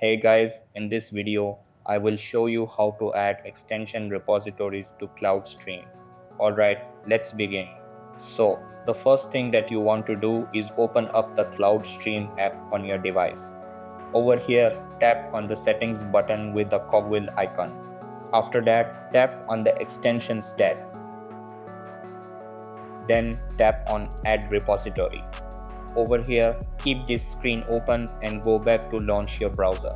Hey guys, in this video, I will show you how to add extension repositories to Cloudstream. Alright, let's begin. So, the first thing that you want to do is open up the Cloudstream app on your device. Over here, tap on the settings button with the cogwheel icon. After that, tap on the extensions tab. Then tap on add repository. Over here, keep this screen open and go back to launch your browser.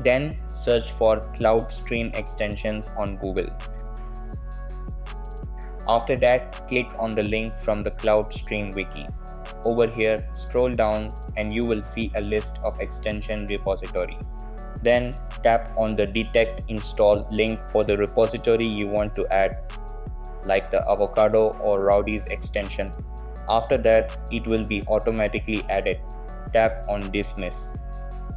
Then search for Cloudstream extensions on Google. After that, click on the link from the Cloudstream wiki. Over here, scroll down and you will see a list of extension repositories. Then tap on the detect install link for the repository you want to add, like the avocado or rowdies extension. After that, it will be automatically added. Tap on dismiss.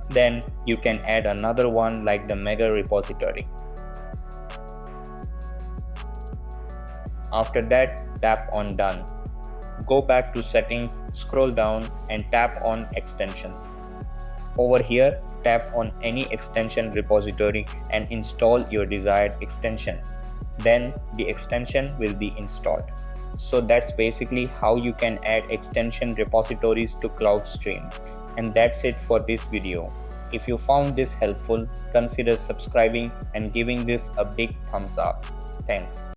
Then you can add another one like the mega repository. After that, tap on done. Go back to settings, scroll down and tap on extensions. Over here, tap on any extension repository and install your desired extension. Then the extension will be installed. So that's basically how you can add extension repositories to Cloudstream. And that's it for this video. If you found this helpful, consider subscribing and giving this a big thumbs up. Thanks.